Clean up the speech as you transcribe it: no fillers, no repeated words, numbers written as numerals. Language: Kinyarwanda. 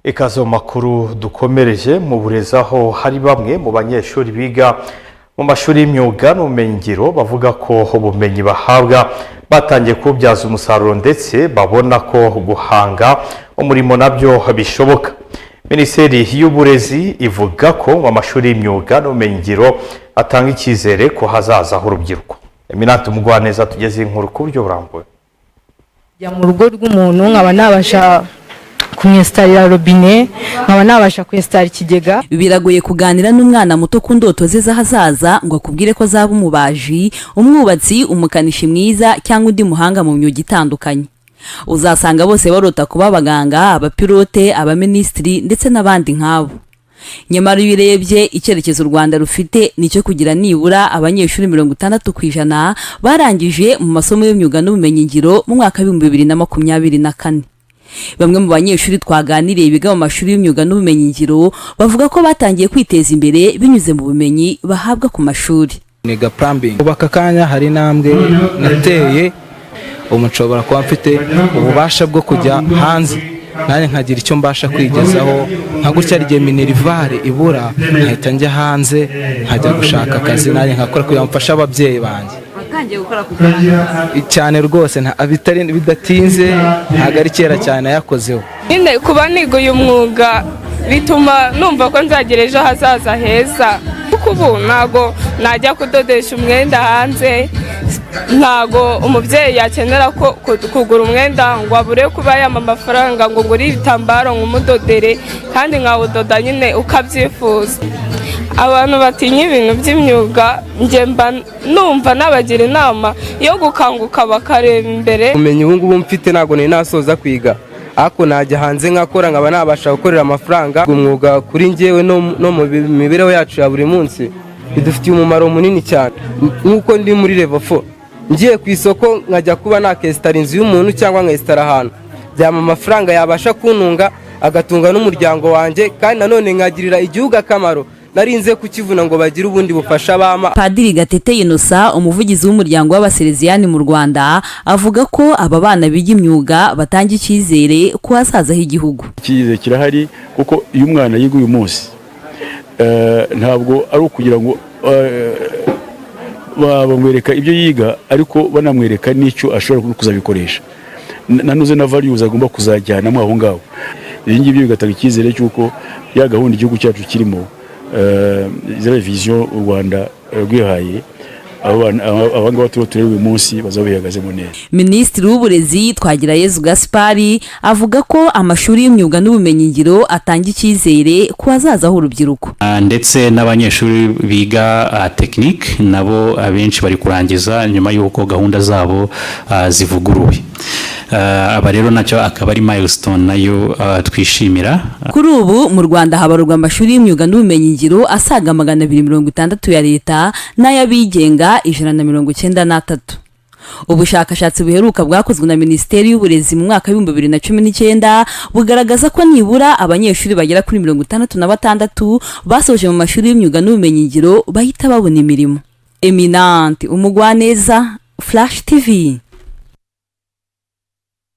Ikaze mu makuru dukomereje mu burezi aho hari bamwe mu banyeshuri biga mu mashuri y'imyuga n'ubumenyingiro bavuga ko ubumenyi bahabwa batangiye kubyaza umusaruro ndetse babona ko guhanga umurimo nabyo bishoboka. Minisiteri y'Uburezi ivuga ko mu mashuri y'imyuga n'ubumenyingiro atanga icyizere ko hazaza h'urubyiruko. Eminante Mugwaneza tugeze inkuru ku buryo burambuye. Ya mu rugo rw'umuntu nkaba nabasha kumwestarira robine, nkaba nabasha kwestara ikigega. Biragoye kuganira n'umwana muto ku ndoto ze z'ahazaza ngo akubwire ko zaba umubaji, umwubatsi, umukanishi mwiza cyangwa undi muhanga mu myuga itandukanye. Uzasanga bose barota kuba abaganga, abapilote, abaminisitiri ndetse n'abandi nk'abo. Nyamara iyo urebye icyerekezo u Rwanda rufite nicyo kugira nibura abanyeshuri 60% barangije mu masomo y'imyuga n'ubumenyingiro mu mwaka wa 2024. Bamwe mu banyeshuri twaganiriye biga mu mashuri y'imyuga n'ubumenyingiro bavuga ko batangiye kwiteza imbere binyuze mu bumenyi bahabwa ku mashuri. Niga plumbing. Ubaka kanya hari nambwe nateye umucobora kuba mfite ububasha bwo kujya hanze. Nanye nkagira icyo mbasha kwigezaho nka gutya rye minerivare ibura nkahita njya hanze nkajya gushaka akazi nanye nkakora kugira mfasha ababyeyi banjye. Watangiye gukora cyane rwose bidatinze ntago ari kera cyane yakozeho. Nyine kuba niga uyu mwuga bituma numva ko nzagira ejo hazaza heza. Kuko ubu ntago najya kudodesha umwenda hanze, ntago umubyeyi yakenera ko kugura umwenda ngo abure kuba yama amafaranga ngo ngure ibitambaro nk'umudodere kandi nkawudoda nyine ukabyifuza. Abantu batinya ibintu by'imyuga njye mba numva nabagira inama yo gukanguka bakareba imbere. Umenye ubu ngubu mfite ntago nari nasoza kwiga, ariko najya hanze nkakora nkaba nabasha gukorera amafaranga. Umwuga kuri njyewe no mu mibereho yacu ya buri munsi bidufitiye umumaro munini cyane. Nk'uko ndi muri level 4 ngiye ku isoko nkajya kuba nakestara inzu y'umuntu cyangwa nkestara ahantu byama amafaranga yabasha kuntunga agatunga n'umuryango wanjye, kandi nanone nkagirira igihugu akamaro narinze kukivuna ngo bagire ubundi bufasha bama. Padiri Gatete Innocent, umuvugizi w'umuryango w'abasereziyani mu Rwanda, avuga ko aba bana biga imyuga batanga icyizere ku hazaza h'igihugu. Icyizere kirahari kuko iyo umwana yiga uyu munsi ntabwo ari ukugira ngo bamwereka ibyo yiga, ariko banamwereka n'icyo ashobora kuzabikoresha, nanuze na values agomba kuzajyanamo aho ngaho. Ibi ngibi bigatanga icyizere cy'uko ya gahunda igihugu cyacu kirimo zero vision u Rwanda rwihaye abangaba turebe uyu munsi bazabihagazemo neza. Minisitiri w'Uburezi Twagirayezu Gaspard avuga ko amashuri y'imyuga n'ubumenyingiro atanga icyizere ku hazaza h'urubyiruko. Ndetse n'abanyeshuri biga technique nabo abenshi bari kurangiza nyuma y'uko gahunda zabo zivuguruwe. Aba rero nacyo akaba ari milestone nayo twishimira. Kuri ubu mu Rwanda habarurwa amashuri y'imyuga n'ubumenyingiro asaga 260 ya leta n'ayabigenga 193. Ubushakashatsi buheruka bwakozwe na Minisiteri y'Uburezi mu mwaka wa 2019 bugaragaza ko nibura abanyeshuri bagera kuri 66 basoje mu mashuri y'imyuga n'ubumenyingiro bahita babona imirimo. Eminante Umugwaneza, Flash TV.